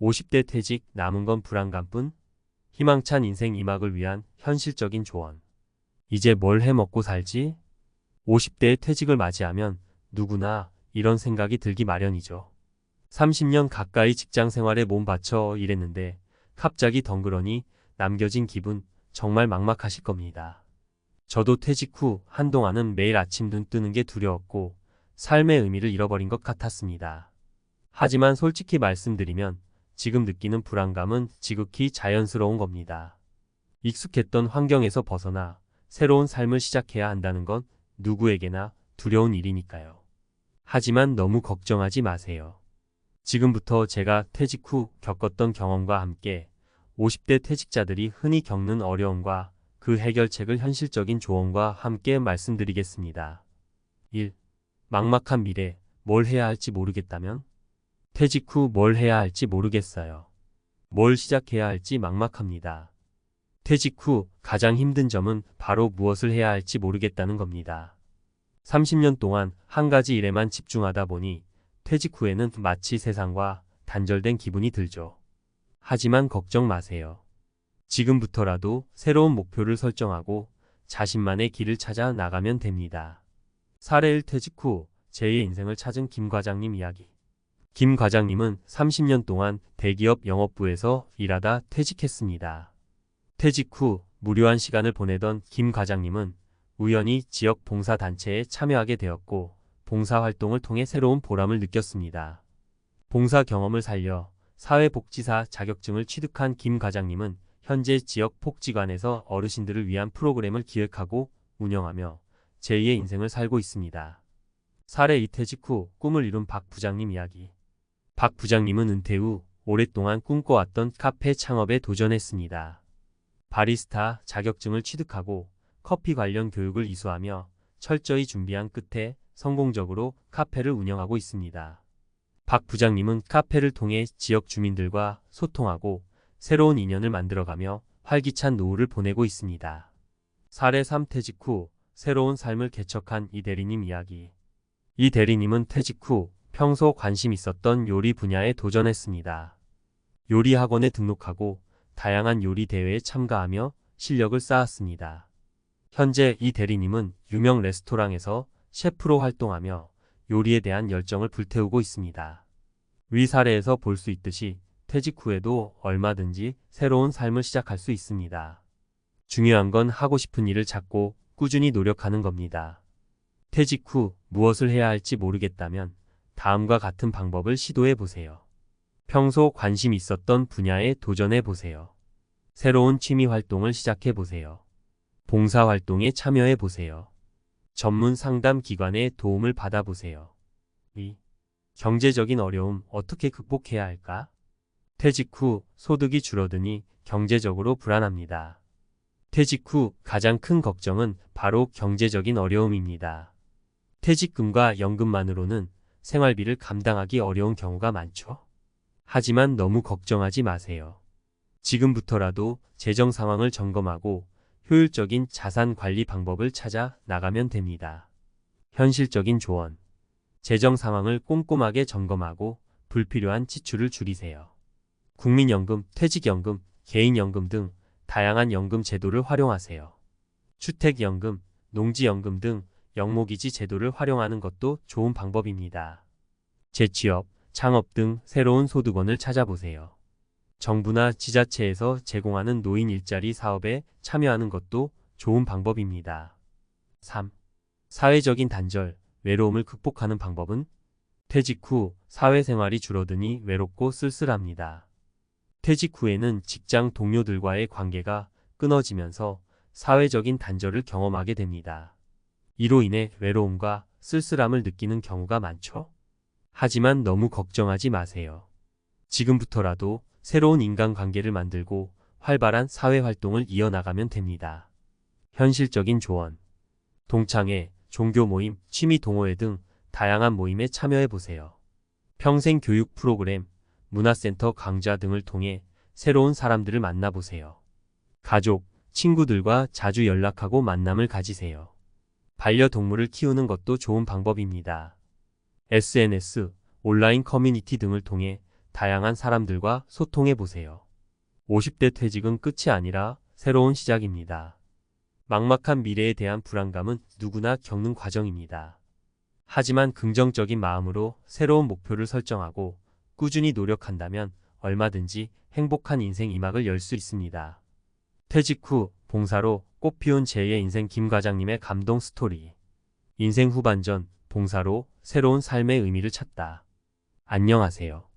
50대 퇴직, 남은 건 불안감뿐? 희망찬 인생 이막을 위한 현실적인 조언. 이제 뭘 해 먹고 살지? 50대의 퇴직을 맞이하면 누구나 이런 생각이 들기 마련이죠. 30년 가까이 직장 생활에 몸 바쳐 일했는데 갑자기 덩그러니 남겨진 기분 정말 막막하실 겁니다. 저도 퇴직 후 한동안은 매일 아침 눈 뜨는 게 두려웠고 삶의 의미를 잃어버린 것 같았습니다. 하지만 솔직히 말씀드리면 지금 느끼는 불안감은 지극히 자연스러운 겁니다. 익숙했던 환경에서 벗어나 새로운 삶을 시작해야 한다는 건 누구에게나 두려운 일이니까요. 하지만 너무 걱정하지 마세요. 지금부터 제가 퇴직 후 겪었던 경험과 함께 50대 퇴직자들이 흔히 겪는 어려움과 그 해결책을 현실적인 조언과 함께 말씀드리겠습니다. 1. 막막한 미래, 뭘 해야 할지 모르겠다면? 퇴직 후 뭘 해야 할지 모르겠어요. 뭘 시작해야 할지 막막합니다. 퇴직 후 가장 힘든 점은 바로 무엇을 해야 할지 모르겠다는 겁니다. 30년 동안 한 가지 일에만 집중하다 보니 퇴직 후에는 마치 세상과 단절된 기분이 들죠. 하지만 걱정 마세요. 지금부터라도 새로운 목표를 설정하고 자신만의 길을 찾아 나가면 됩니다. 사례 1 퇴직 후 제2의 인생을 찾은 김 과장님 이야기. 김 과장님은 30년 동안 대기업 영업부에서 일하다 퇴직했습니다. 퇴직 후 무료한 시간을 보내던 김 과장님은 우연히 지역 봉사단체에 참여하게 되었고 봉사활동을 통해 새로운 보람을 느꼈습니다. 봉사 경험을 살려 사회복지사 자격증을 취득한 김 과장님은 현재 지역 복지관에서 어르신들을 위한 프로그램을 기획하고 운영하며 제2의 인생을 살고 있습니다. 사례 2 퇴직 후 꿈을 이룬 박 부장님 이야기. 박 부장님은 은퇴 후 오랫동안 꿈꿔왔던 카페 창업에 도전했습니다. 바리스타 자격증을 취득하고 커피 관련 교육을 이수하며 철저히 준비한 끝에 성공적으로 카페를 운영하고 있습니다. 박 부장님은 카페를 통해 지역 주민들과 소통하고 새로운 인연을 만들어가며 활기찬 노후를 보내고 있습니다. 사례 3 퇴직 후 새로운 삶을 개척한 이 대리님 이야기. 이 대리님은 퇴직 후 평소 관심 있었던 요리 분야에 도전했습니다. 요리 학원에 등록하고 다양한 요리 대회에 참가하며 실력을 쌓았습니다. 현재 이 대리님은 유명 레스토랑에서 셰프로 활동하며 요리에 대한 열정을 불태우고 있습니다. 위 사례에서 볼 수 있듯이 퇴직 후에도 얼마든지 새로운 삶을 시작할 수 있습니다. 중요한 건 하고 싶은 일을 찾고 꾸준히 노력하는 겁니다. 퇴직 후 무엇을 해야 할지 모르겠다면 다음과 같은 방법을 시도해 보세요. 평소 관심 있었던 분야에 도전해 보세요. 새로운 취미 활동을 시작해 보세요. 봉사 활동에 참여해 보세요. 전문 상담 기관의 도움을 받아보세요. 2. 경제적인 어려움 어떻게 극복해야 할까? 퇴직 후 소득이 줄어드니 경제적으로 불안합니다. 퇴직 후 가장 큰 걱정은 바로 경제적인 어려움입니다. 퇴직금과 연금만으로는 생활비를 감당하기 어려운 경우가 많죠. 하지만 너무 걱정하지 마세요. 지금부터라도 재정 상황을 점검하고 효율적인 자산 관리 방법을 찾아 나가면 됩니다. 현실적인 조언. 재정 상황을 꼼꼼하게 점검하고 불필요한 지출을 줄이세요. 국민연금, 퇴직연금, 개인연금 등 다양한 연금 제도를 활용하세요. 주택연금, 농지연금 등 영목이지 제도를 활용하는 것도 좋은 방법입니다. 재취업, 창업 등 새로운 소득원을 찾아보세요. 정부나 지자체에서 제공하는 노인 일자리 사업에 참여하는 것도 좋은 방법입니다. 3. 사회적인 단절, 외로움을 극복하는 방법은? 퇴직 후 사회생활이 줄어드니 외롭고 쓸쓸합니다. 퇴직 후에는 직장 동료들과의 관계가 끊어지면서 사회적인 단절을 경험하게 됩니다. 이로 인해 외로움과 쓸쓸함을 느끼는 경우가 많죠. 하지만 너무 걱정하지 마세요. 지금부터라도 새로운 인간관계를 만들고 활발한 사회활동을 이어나가면 됩니다. 현실적인 조언. 동창회, 종교 모임, 취미 동호회 등 다양한 모임에 참여해보세요. 평생 교육 프로그램, 문화센터 강좌 등을 통해 새로운 사람들을 만나보세요. 가족, 친구들과 자주 연락하고 만남을 가지세요. 반려동물을 키우는 것도 좋은 방법입니다. SNS, 온라인 커뮤니티 등을 통해 다양한 사람들과 소통해 보세요. 50대 퇴직은 끝이 아니라 새로운 시작입니다. 막막한 미래에 대한 불안감은 누구나 겪는 과정입니다. 하지만 긍정적인 마음으로 새로운 목표를 설정하고 꾸준히 노력한다면 얼마든지 행복한 인생 2막을 열 수 있습니다. 퇴직 후 봉사로 꽃피운 제2의 인생 김 과장님의 감동 스토리. 인생 후반전 봉사로 새로운 삶의 의미를 찾다. 안녕하세요.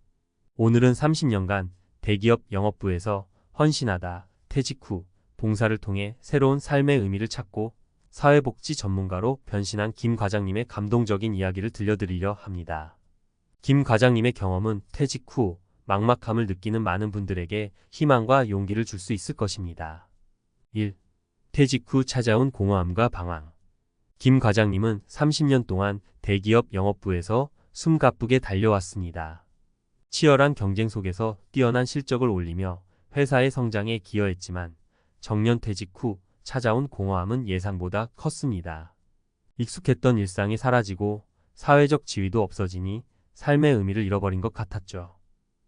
오늘은 30년간 대기업 영업부에서 헌신하다 퇴직 후 봉사를 통해 새로운 삶의 의미를 찾고 사회복지 전문가로 변신한 김 과장님의 감동적인 이야기를 들려드리려 합니다. 김 과장님의 경험은 퇴직 후 막막함을 느끼는 많은 분들에게 희망과 용기를 줄 수 있을 것입니다. 1. 퇴직 후 찾아온 공허함과 방황. 김 과장님은 30년 동안 대기업 영업부에서 숨가쁘게 달려왔습니다. 치열한 경쟁 속에서 뛰어난 실적을 올리며 회사의 성장에 기여했지만 정년 퇴직 후 찾아온 공허함은 예상보다 컸습니다. 익숙했던 일상이 사라지고 사회적 지위도 없어지니 삶의 의미를 잃어버린 것 같았죠.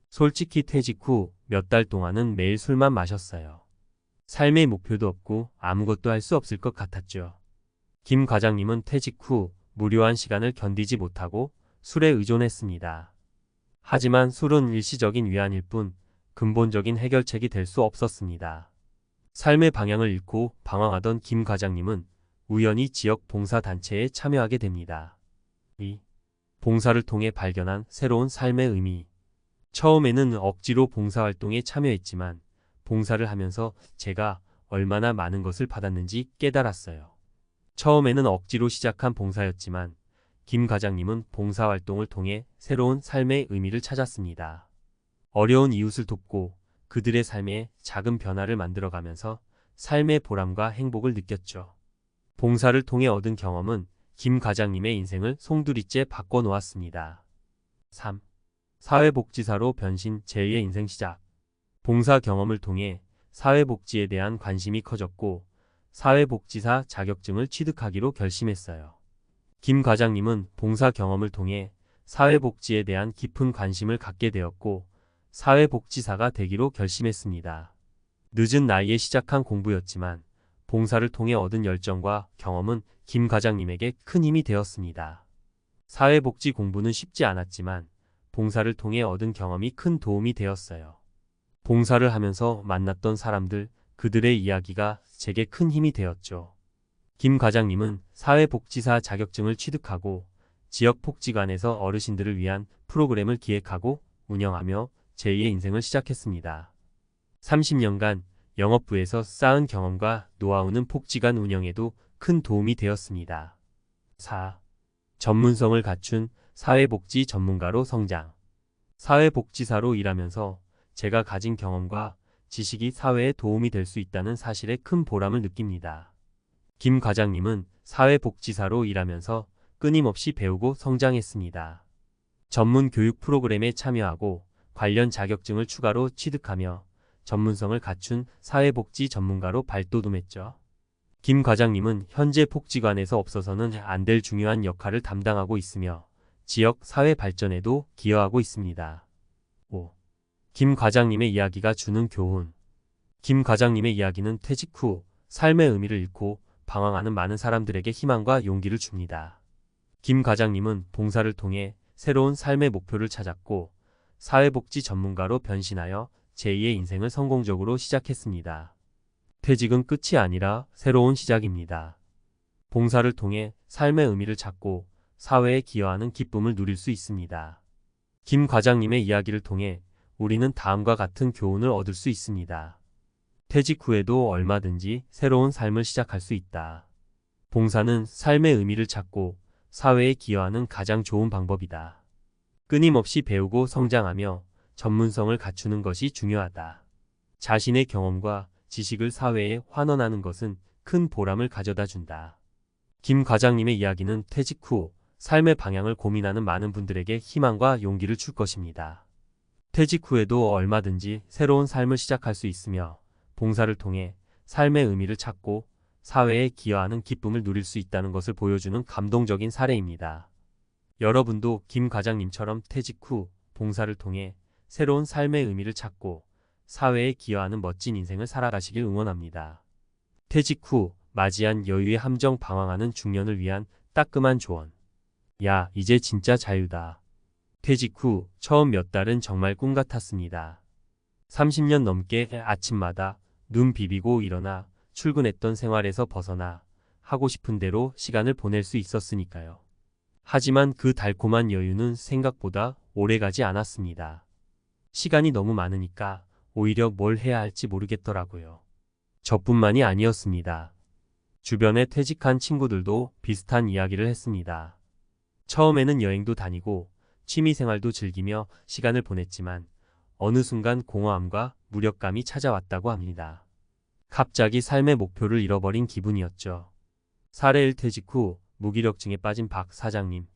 솔직히 퇴직 후 몇 달 동안은 매일 술만 마셨어요. 삶의 목표도 없고 아무것도 할 수 없을 것 같았죠. 김 과장님은 퇴직 후 무료한 시간을 견디지 못하고 술에 의존했습니다. 하지만 술은 일시적인 위안일 뿐 근본적인 해결책이 될 수 없었습니다. 삶의 방향을 잃고 방황하던 김 과장님은 우연히 지역 봉사단체에 참여하게 됩니다. 이 봉사를 통해 발견한 새로운 삶의 의미. 처음에는 억지로 봉사활동에 참여했지만 봉사를 하면서 제가 얼마나 많은 것을 받았는지 깨달았어요. 처음에는 억지로 시작한 봉사였지만 김 과장님은 봉사활동을 통해 새로운 삶의 의미를 찾았습니다. 어려운 이웃을 돕고 그들의 삶에 작은 변화를 만들어가면서 삶의 보람과 행복을 느꼈죠. 봉사를 통해 얻은 경험은 김 과장님의 인생을 송두리째 바꿔놓았습니다. 3. 사회복지사로 변신 제2의 인생 시작. 봉사 경험을 통해 사회복지에 대한 관심이 커졌고 사회복지사 자격증을 취득하기로 결심했어요. 김 과장님은 봉사 경험을 통해 사회복지에 대한 깊은 관심을 갖게 되었고 사회복지사가 되기로 결심했습니다. 늦은 나이에 시작한 공부였지만 봉사를 통해 얻은 열정과 경험은 김 과장님에게 큰 힘이 되었습니다. 사회복지 공부는 쉽지 않았지만 봉사를 통해 얻은 경험이 큰 도움이 되었어요. 봉사를 하면서 만났던 사람들, 그들의 이야기가 제게 큰 힘이 되었죠. 김 과장님은 사회복지사 자격증을 취득하고 지역복지관에서 어르신들을 위한 프로그램을 기획하고 운영하며 제2의 인생을 시작했습니다. 30년간 영업부에서 쌓은 경험과 노하우는 복지관 운영에도 큰 도움이 되었습니다. 4. 전문성을 갖춘 사회복지 전문가로 성장. 사회복지사로 일하면서 제가 가진 경험과 지식이 사회에 도움이 될 수 있다는 사실에 큰 보람을 느낍니다. 김 과장님은 사회복지사로 일하면서 끊임없이 배우고 성장했습니다. 전문 교육 프로그램에 참여하고 관련 자격증을 추가로 취득하며 전문성을 갖춘 사회복지 전문가로 발돋움했죠. 김 과장님은 현재 복지관에서 없어서는 안 될 중요한 역할을 담당하고 있으며 지역 사회 발전에도 기여하고 있습니다. 5. 김 과장님의 이야기가 주는 교훈. 김 과장님의 이야기는 퇴직 후 삶의 의미를 잃고 방황하는 많은 사람들에게 희망과 용기를 줍니다. 김 과장님은 봉사를 통해 새로운 삶의 목표를 찾았고 사회복지 전문가로 변신하여 제2의 인생을 성공적으로 시작했습니다. 퇴직은 끝이 아니라 새로운 시작입니다. 봉사를 통해 삶의 의미를 찾고 사회에 기여하는 기쁨을 누릴 수 있습니다. 김 과장님의 이야기를 통해 우리는 다음과 같은 교훈을 얻을 수 있습니다. 퇴직 후에도 얼마든지 새로운 삶을 시작할 수 있다. 봉사는 삶의 의미를 찾고 사회에 기여하는 가장 좋은 방법이다. 끊임없이 배우고 성장하며 전문성을 갖추는 것이 중요하다. 자신의 경험과 지식을 사회에 환원하는 것은 큰 보람을 가져다 준다. 김 과장님의 이야기는 퇴직 후 삶의 방향을 고민하는 많은 분들에게 희망과 용기를 줄 것입니다. 퇴직 후에도 얼마든지 새로운 삶을 시작할 수 있으며 봉사를 통해 삶의 의미를 찾고 사회에 기여하는 기쁨을 누릴 수 있다는 것을 보여주는 감동적인 사례입니다. 여러분도 김 과장님처럼 퇴직 후 봉사를 통해 새로운 삶의 의미를 찾고 사회에 기여하는 멋진 인생을 살아가시길 응원합니다. 퇴직 후 맞이한 여유의 함정 방황하는 중년을 위한 따끔한 조언. 야, 이제 진짜 자유다. 퇴직 후 처음 몇 달은 정말 꿈 같았습니다. 30년 넘게 아침마다 눈 비비고 일어나 출근했던 생활에서 벗어나 하고 싶은 대로 시간을 보낼 수 있었으니까요. 하지만 그 달콤한 여유는 생각보다 오래가지 않았습니다. 시간이 너무 많으니까 오히려 뭘 해야 할지 모르겠더라고요. 저뿐만이 아니었습니다. 주변에 퇴직한 친구들도 비슷한 이야기를 했습니다. 처음에는 여행도 다니고 취미생활도 즐기며 시간을 보냈지만 어느 순간 공허함과 무력감이 찾아왔다고 합니다. 갑자기 삶의 목표를 잃어버린 기분이었죠. 사례 1. 퇴직 후 무기력증에 빠진 박 사장님.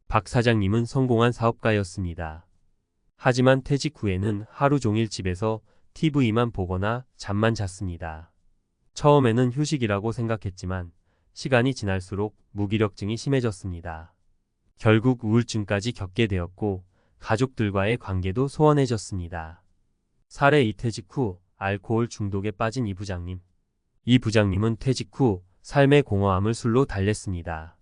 박 사장님은 성공한 사업가였습니다. 하지만 퇴직 후에는 하루 종일 집에서 TV만 보거나 잠만 잤습니다. 처음에는 휴식이라고 생각했지만 시간이 지날수록 무기력증이 심해졌습니다. 결국 우울증까지 겪게 되었고 가족들과의 관계도 소원해졌습니다. 사례 2. 퇴직 후 알코올 중독에 빠진 이 부장님. 이 부장님은 퇴직 후 삶의 공허함을 술로 달랬습니다.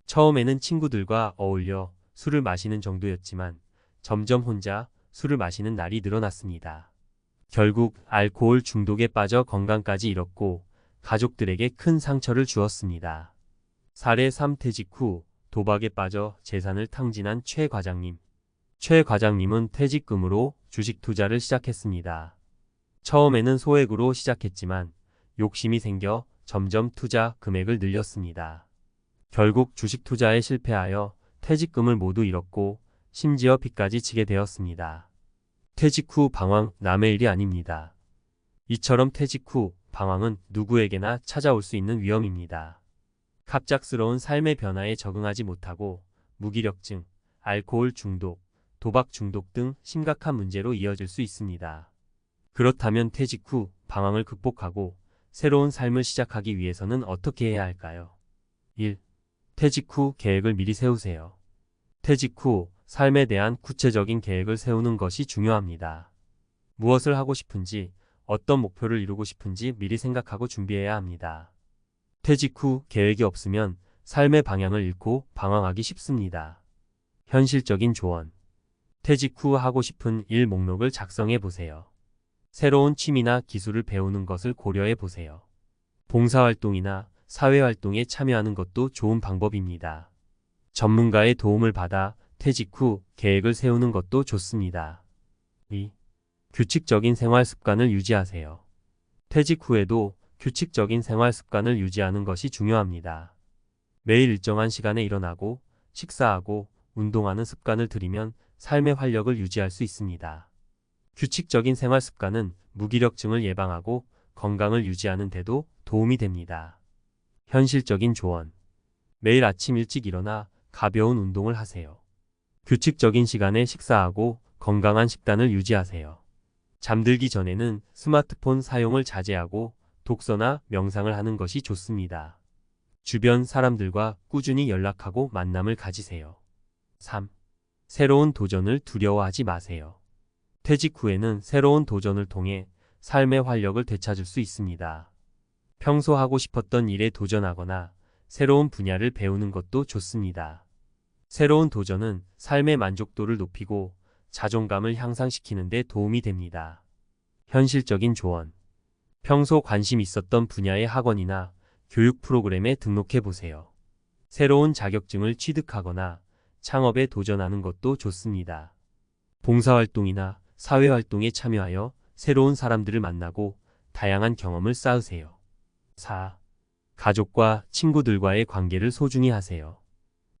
처음에는 친구들과 어울려 술을 마시는 정도였지만 점점 혼자 술을 마시는 날이 늘어났습니다. 결국 알코올 중독에 빠져 건강까지 잃었고 가족들에게 큰 상처를 주었습니다. 사례 3. 퇴직 후 도박에 빠져 재산을 탕진한 최 과장님. 최 과장님은 퇴직금으로 주식 투자를 시작했습니다. 처음에는 소액으로 시작했지만 욕심이 생겨 점점 투자 금액을 늘렸습니다. 결국 주식 투자에 실패하여 퇴직금을 모두 잃었고 심지어 빚까지 지게 되었습니다. 퇴직 후 방황 남의 일이 아닙니다. 이처럼 퇴직 후 방황은 누구에게나 찾아올 수 있는 위험입니다. 갑작스러운 삶의 변화에 적응하지 못하고 무기력증, 알코올 중독, 도박 중독 등 심각한 문제로 이어질 수 있습니다. 그렇다면 퇴직 후 방황을 극복하고 새로운 삶을 시작하기 위해서는 어떻게 해야 할까요? 1. 퇴직 후 계획을 미리 세우세요. 퇴직 후 삶에 대한 구체적인 계획을 세우는 것이 중요합니다. 무엇을 하고 싶은지, 어떤 목표를 이루고 싶은지 미리 생각하고 준비해야 합니다. 퇴직 후 계획이 없으면 삶의 방향을 잃고 방황하기 쉽습니다. 현실적인 조언. 퇴직 후 하고 싶은 일 목록을 작성해 보세요. 새로운 취미나 기술을 배우는 것을 고려해 보세요. 봉사활동이나 사회활동에 참여하는 것도 좋은 방법입니다. 전문가의 도움을 받아 퇴직 후 계획을 세우는 것도 좋습니다. 2. 규칙적인 생활 습관을 유지하세요. 퇴직 후에도 규칙적인 생활 습관을 유지하는 것이 중요합니다. 매일 일정한 시간에 일어나고 식사하고 운동하는 습관을 들이면 삶의 활력을 유지할 수 있습니다. 규칙적인 생활 습관은 무기력증을 예방하고 건강을 유지하는 데도 도움이 됩니다. 현실적인 조언. 매일 아침 일찍 일어나 가벼운 운동을 하세요. 규칙적인 시간에 식사하고 건강한 식단을 유지하세요. 잠들기 전에는 스마트폰 사용을 자제하고 독서나 명상을 하는 것이 좋습니다. 주변 사람들과 꾸준히 연락하고 만남을 가지세요. 3. 새로운 도전을 두려워하지 마세요. 퇴직 후에는 새로운 도전을 통해 삶의 활력을 되찾을 수 있습니다. 평소 하고 싶었던 일에 도전하거나 새로운 분야를 배우는 것도 좋습니다. 새로운 도전은 삶의 만족도를 높이고 자존감을 향상시키는 데 도움이 됩니다. 현실적인 조언. 평소 관심 있었던 분야의 학원이나 교육 프로그램에 등록해 보세요. 새로운 자격증을 취득하거나 창업에 도전하는 것도 좋습니다. 봉사활동이나 사회활동에 참여하여 새로운 사람들을 만나고 다양한 경험을 쌓으세요. 4. 가족과 친구들과의 관계를 소중히 하세요.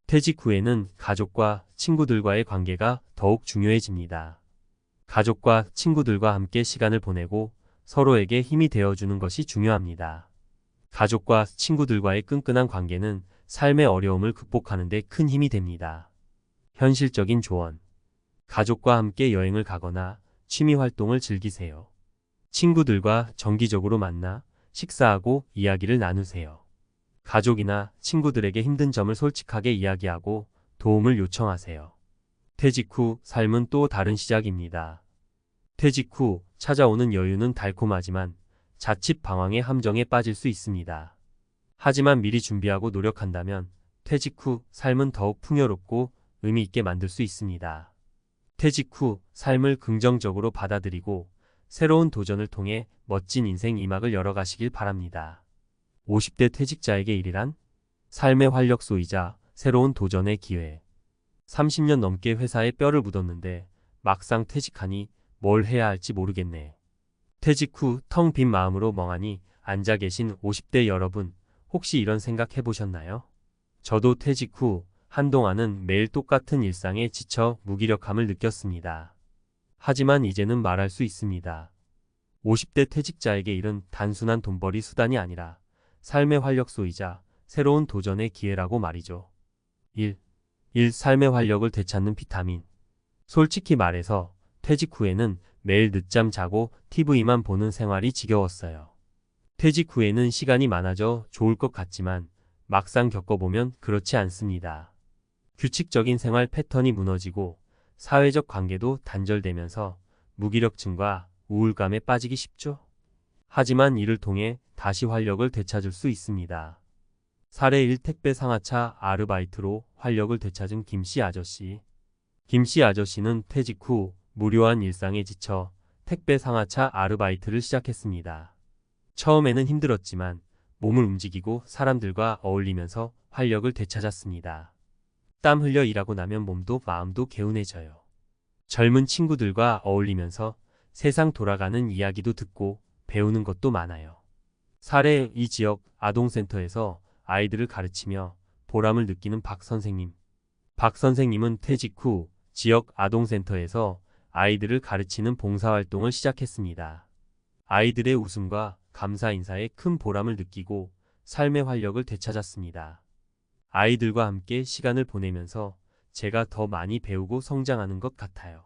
퇴직 후에는 가족과 친구들과의 관계가 더욱 중요해집니다. 가족과 친구들과 함께 시간을 보내고 서로에게 힘이 되어주는 것이 중요합니다. 가족과 친구들과의 끈끈한 관계는 삶의 어려움을 극복하는 데 큰 힘이 됩니다. 현실적인 조언. 가족과 함께 여행을 가거나 취미 활동을 즐기세요. 친구들과 정기적으로 만나 식사하고 이야기를 나누세요. 가족이나 친구들에게 힘든 점을 솔직하게 이야기하고 도움을 요청하세요. 퇴직 후 삶은 또 다른 시작입니다. 퇴직 후 찾아오는 여유는 달콤하지만 자칫 방황의 함정에 빠질 수 있습니다. 하지만 미리 준비하고 노력한다면 퇴직 후 삶은 더욱 풍요롭고 의미 있게 만들 수 있습니다. 퇴직 후 삶을 긍정적으로 받아들이고 새로운 도전을 통해 멋진 인생 이막을 열어가시길 바랍니다. 50대 퇴직자에게 일이란? 삶의 활력 쏘이자 새로운 도전의 기회. 30년 넘게 회사에 뼈를 묻었는데 막상 퇴직하니 뭘 해야 할지 모르겠네. 퇴직 후 텅 빈 마음으로 멍하니 앉아 계신 50대 여러분, 혹시 이런 생각 해보셨나요? 저도 퇴직 후 한동안은 매일 똑같은 일상에 지쳐 무기력함을 느꼈습니다. 하지만 이제는 말할 수 있습니다. 50대 퇴직자에게 일은 단순한 돈벌이 수단이 아니라 삶의 활력소이자 새로운 도전의 기회라고 말이죠. 1. 삶의 활력을 되찾는 비타민. 솔직히 말해서 퇴직 후에는 매일 늦잠 자고 TV만 보는 생활이 지겨웠어요. 퇴직 후에는 시간이 많아져 좋을 것 같지만 막상 겪어보면 그렇지 않습니다. 규칙적인 생활 패턴이 무너지고 사회적 관계도 단절되면서 무기력증과 우울감에 빠지기 쉽죠. 하지만 이를 통해 다시 활력을 되찾을 수 있습니다. 사례 1. 택배 상하차 아르바이트로 활력을 되찾은 김씨 아저씨. 김씨 아저씨는 퇴직 후 무료한 일상에 지쳐 택배 상하차 아르바이트를 시작했습니다. 처음에는 힘들었지만 몸을 움직이고 사람들과 어울리면서 활력을 되찾았습니다. 땀 흘려 일하고 나면 몸도 마음도 개운해져요. 젊은 친구들과 어울리면서 세상 돌아가는 이야기도 듣고 배우는 것도 많아요. 사례 2. 지역 아동센터에서 아이들을 가르치며 보람을 느끼는 박 선생님. 박 선생님은 퇴직 후 지역 아동센터에서 아이들을 가르치는 봉사활동을 시작했습니다. 아이들의 웃음과 감사 인사에 큰 보람을 느끼고 삶의 활력을 되찾았습니다. 아이들과 함께 시간을 보내면서 제가 더 많이 배우고 성장하는 것 같아요.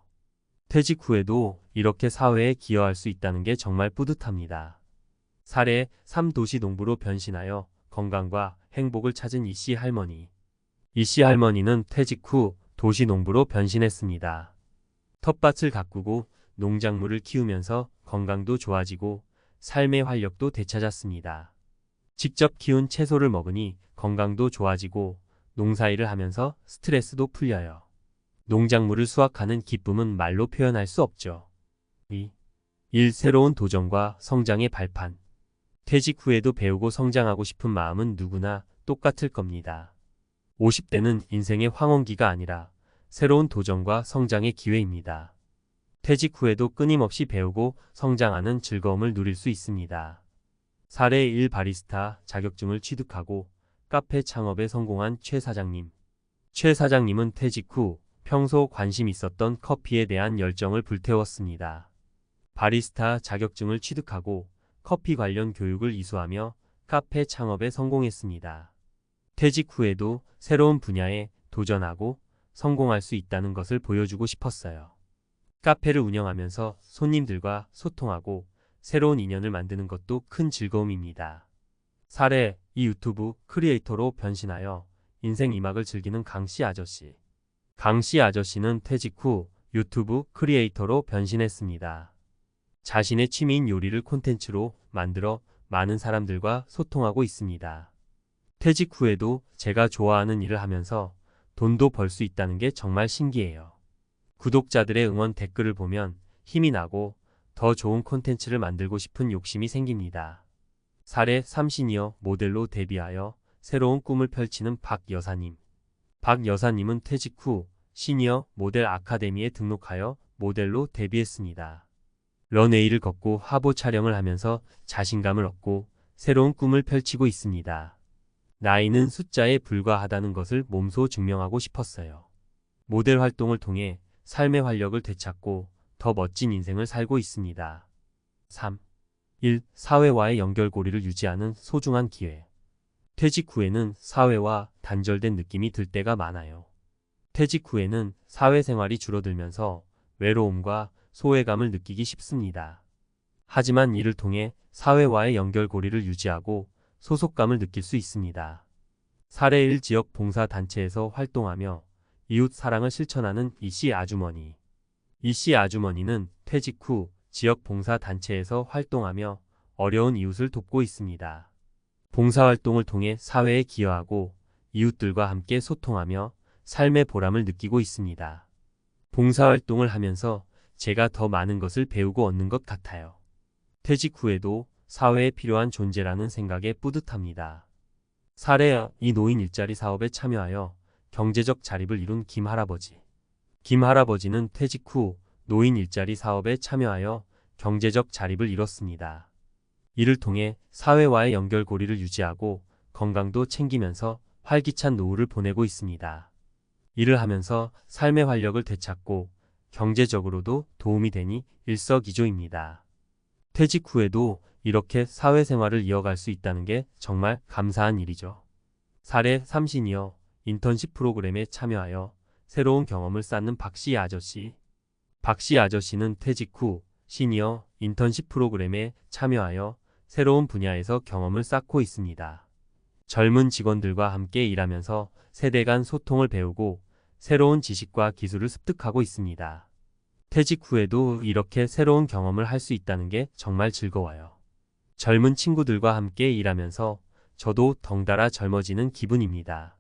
퇴직 후에도 이렇게 사회에 기여할 수 있다는 게 정말 뿌듯합니다. 사례 3. 도시 농부로 변신하여 건강과 행복을 찾은 이씨 할머니. 이씨 할머니는 퇴직 후 도시 농부로 변신했습니다. 텃밭을 가꾸고 농작물을 키우면서 건강도 좋아지고 삶의 활력도 되찾았습니다. 직접 키운 채소를 먹으니 건강도 좋아지고 농사일을 하면서 스트레스도 풀려요. 농작물을 수확하는 기쁨은 말로 표현할 수 없죠. 2. 새로운 도전과 성장의 발판. 퇴직 후에도 배우고 성장하고 싶은 마음은 누구나 똑같을 겁니다. 50대는 인생의 황혼기가 아니라 새로운 도전과 성장의 기회입니다. 퇴직 후에도 끊임없이 배우고 성장하는 즐거움을 누릴 수 있습니다. 사례 1. 바리스타 자격증을 취득하고 카페 창업에 성공한 최 사장님. 최 사장님은 퇴직 후 평소 관심 있었던 커피에 대한 열정을 불태웠습니다. 바리스타 자격증을 취득하고 커피 관련 교육을 이수하며 카페 창업에 성공했습니다. 퇴직 후에도 새로운 분야에 도전하고 성공할 수 있다는 것을 보여주고 싶었어요. 카페를 운영하면서 손님들과 소통하고 새로운 인연을 만드는 것도 큰 즐거움입니다. 사례 2. 유튜브 크리에이터로 변신하여 인생 이막을 즐기는 강씨 아저씨. 강씨 아저씨는 퇴직 후 유튜브 크리에이터로 변신했습니다. 자신의 취미인 요리를 콘텐츠로 만들어 많은 사람들과 소통하고 있습니다. 퇴직 후에도 제가 좋아하는 일을 하면서 돈도 벌 수 있다는 게 정말 신기해요. 구독자들의 응원 댓글을 보면 힘이 나고 더 좋은 콘텐츠를 만들고 싶은 욕심이 생깁니다. 사례 3. 시니어 모델로 데뷔하여 새로운 꿈을 펼치는 박 여사님. 박 여사님은 퇴직 후 시니어 모델 아카데미에 등록하여 모델로 데뷔했습니다. 런웨이를 걷고 화보 촬영을 하면서 자신감을 얻고 새로운 꿈을 펼치고 있습니다. 나이는 숫자에 불과하다는 것을 몸소 증명하고 싶었어요. 모델 활동을 통해 삶의 활력을 되찾고 더 멋진 인생을 살고 있습니다. 3. 사회와의 연결고리를 유지하는 소중한 기회. 퇴직 후에는 사회와 단절된 느낌이 들 때가 많아요. 퇴직 후에는 사회생활이 줄어들면서 외로움과 소외감을 느끼기 쉽습니다. 하지만 이를 통해 사회와의 연결고리를 유지하고 소속감을 느낄 수 있습니다. 사례 1. 지역 봉사단체에서 활동하며 이웃 사랑을 실천하는 이씨 아주머니. 이씨 아주머니는 퇴직 후 지역 봉사단체에서 활동하며 어려운 이웃을 돕고 있습니다. 봉사활동을 통해 사회에 기여하고 이웃들과 함께 소통하며 삶의 보람을 느끼고 있습니다. 봉사활동을 하면서 제가 더 많은 것을 배우고 얻는 것 같아요. 퇴직 후에도 사회에 필요한 존재라는 생각에 뿌듯합니다. 사례 이 노인 일자리 사업에 참여하여 경제적 자립을 이룬 김할아버지. 김할아버지는 퇴직 후 노인 일자리 사업에 참여하여 경제적 자립을 이뤘습니다. 이를 통해 사회와의 연결고리를 유지하고 건강도 챙기면서 활기찬 노후를 보내고 있습니다. 일을 하면서 삶의 활력을 되찾고 경제적으로도 도움이 되니 일석이조입니다. 퇴직 후에도 이렇게 사회생활을 이어갈 수 있다는 게 정말 감사한 일이죠. 사례 3 시니어 인턴십 프로그램에 참여하여 새로운 경험을 쌓는 박씨 아저씨. 박씨 아저씨는 퇴직 후 시니어 인턴십 프로그램에 참여하여 새로운 분야에서 경험을 쌓고 있습니다. 젊은 직원들과 함께 일하면서 세대 간 소통을 배우고 새로운 지식과 기술을 습득하고 있습니다. 퇴직 후에도 이렇게 새로운 경험을 할 수 있다는 게 정말 즐거워요. 젊은 친구들과 함께 일하면서 저도 덩달아 젊어지는 기분입니다.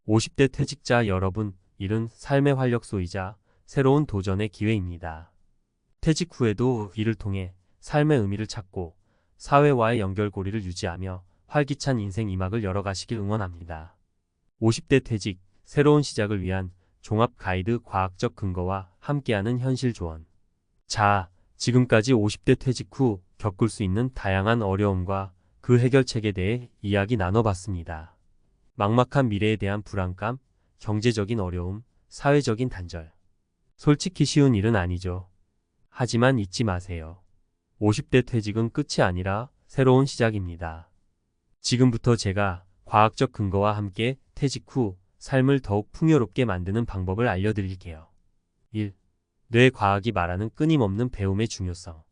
50대 퇴직자 여러분, 일은 삶의 활력소이자 새로운 도전의 기회입니다. 퇴직 후에도 이를 통해 삶의 의미를 찾고 사회와의 연결고리를 유지하며 활기찬 인생 2막을 열어가시길 응원합니다. 50대 퇴직, 새로운 시작을 위한 종합 가이드 과학적 근거와 함께하는 현실 조언. 자, 지금까지 50대 퇴직 후 겪을 수 있는 다양한 어려움과 그 해결책에 대해 이야기 나눠봤습니다. 막막한 미래에 대한 불안감, 경제적인 어려움, 사회적인 단절. 솔직히 쉬운 일은 아니죠. 하지만 잊지 마세요. 50대 퇴직은 끝이 아니라 새로운 시작입니다. 지금부터 제가 과학적 근거와 함께 퇴직 후 삶을 더욱 풍요롭게 만드는 방법을 알려드릴게요. 1. 뇌과학이 말하는 끊임없는 배움의 중요성.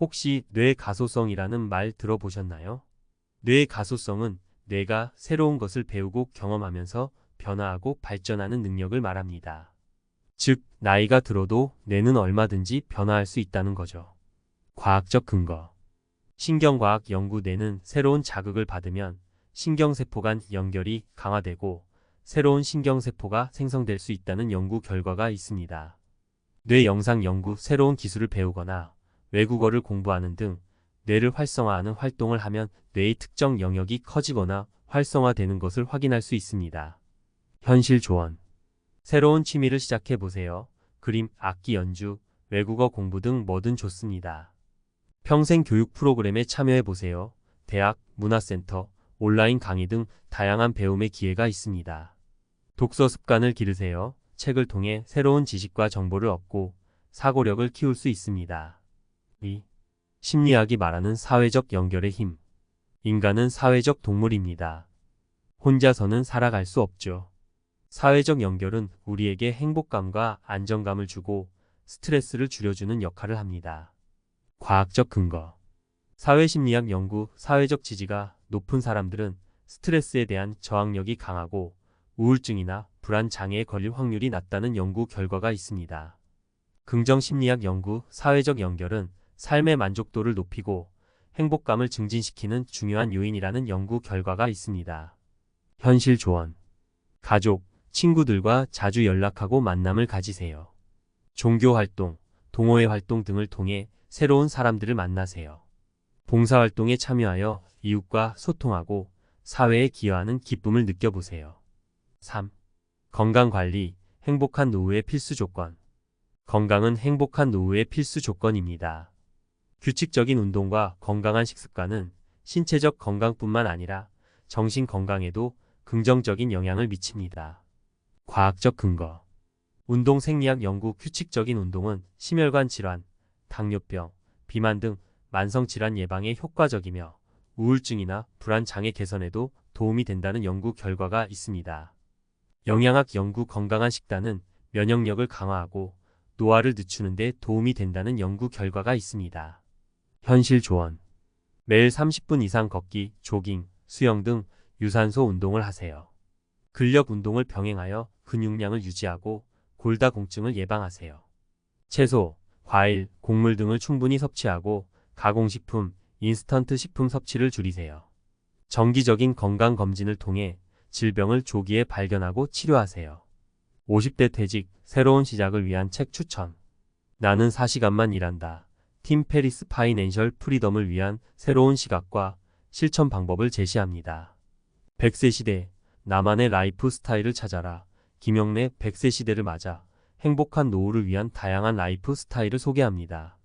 혹시 뇌가소성이라는 말 들어보셨나요? 뇌가소성은 뇌가 새로운 것을 배우고 경험하면서 변화하고 발전하는 능력을 말합니다. 즉, 나이가 들어도 뇌는 얼마든지 변화할 수 있다는 거죠. 과학적 근거. 신경과학 연구. 뇌는 새로운 자극을 받으면 신경세포 간 연결이 강화되고 새로운 신경세포가 생성될 수 있다는 연구 결과가 있습니다. 뇌 영상 연구. 새로운 기술을 배우거나 외국어를 공부하는 등 뇌를 활성화하는 활동을 하면 뇌의 특정 영역이 커지거나 활성화되는 것을 확인할 수 있습니다. 현실 조언. 새로운 취미를 시작해 보세요. 그림, 악기 연주, 외국어 공부 등 뭐든 좋습니다. 평생 교육 프로그램에 참여해 보세요. 대학, 문화센터, 온라인 강의 등 다양한 배움의 기회가 있습니다. 독서 습관을 기르세요. 책을 통해 새로운 지식과 정보를 얻고 사고력을 키울 수 있습니다. 2. 심리학이 말하는 사회적 연결의 힘. 인간은 사회적 동물입니다. 혼자서는 살아갈 수 없죠. 사회적 연결은 우리에게 행복감과 안정감을 주고 스트레스를 줄여주는 역할을 합니다. 과학적 근거. 사회심리학 연구. 사회적 지지가 높은 사람들은 스트레스에 대한 저항력이 강하고 우울증이나 불안 장애에 걸릴 확률이 낮다는 연구 결과가 있습니다. 긍정심리학 연구. 사회적 연결은 삶의 만족도를 높이고 행복감을 증진시키는 중요한 요인이라는 연구 결과가 있습니다. 현실 조언. 가족, 친구들과 자주 연락하고 만남을 가지세요. 종교활동, 동호회 활동 등을 통해 새로운 사람들을 만나세요. 봉사활동에 참여하여 이웃과 소통하고 사회에 기여하는 기쁨을 느껴보세요. 3. 건강관리, 행복한 노후의 필수 조건. 건강은 행복한 노후의 필수 조건입니다. 규칙적인 운동과 건강한 식습관은 신체적 건강뿐만 아니라 정신 건강에도 긍정적인 영향을 미칩니다. 과학적 근거. 운동 생리학 연구. 규칙적인 운동은 심혈관 질환, 당뇨병, 비만 등 만성질환 예방에 효과적이며 우울증이나 불안 장애 개선에도 도움이 된다는 연구 결과가 있습니다. 영양학 연구. 건강한 식단은 면역력을 강화하고 노화를 늦추는 데 도움이 된다는 연구 결과가 있습니다. 현실 조언. 매일 30분 이상 걷기, 조깅, 수영 등 유산소 운동을 하세요. 근력 운동을 병행하여 근육량을 유지하고 골다공증을 예방하세요. 채소, 과일, 곡물 등을 충분히 섭취하고 가공식품, 인스턴트 식품 섭취를 줄이세요. 정기적인 건강검진을 통해 질병을 조기에 발견하고 치료하세요. 50대 퇴직, 새로운 시작을 위한 책 추천. 나는 4시간만 일한다. 팀 페리스 파이낸셜 프리덤을 위한 새로운 시각과 실천 방법을 제시합니다. 100세 시대, 나만의 라이프 스타일을 찾아라. 김영래 100세 시대를 맞아 행복한 노후를 위한 다양한 라이프 스타일을 소개합니다.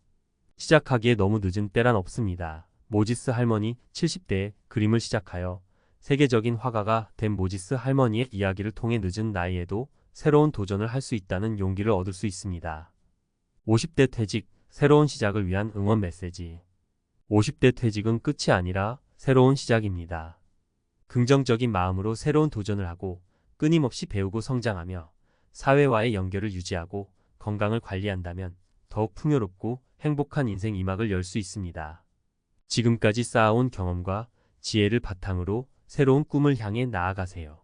시작하기에 너무 늦은 때란 없습니다. 모지스 할머니 70대에 그림을 시작하여 세계적인 화가가 된 모지스 할머니의 이야기를 통해 늦은 나이에도 새로운 도전을 할 수 있다는 용기를 얻을 수 있습니다. 50대 퇴직, 새로운 시작을 위한 응원 메시지. 50대 퇴직은 끝이 아니라 새로운 시작입니다. 긍정적인 마음으로 새로운 도전을 하고 끊임없이 배우고 성장하며 사회와의 연결을 유지하고 건강을 관리한다면 더욱 풍요롭고 행복한 인생 2막을 열 수 있습니다. 지금까지 쌓아온 경험과 지혜를 바탕으로 새로운 꿈을 향해 나아가세요.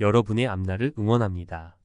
여러분의 앞날을 응원합니다.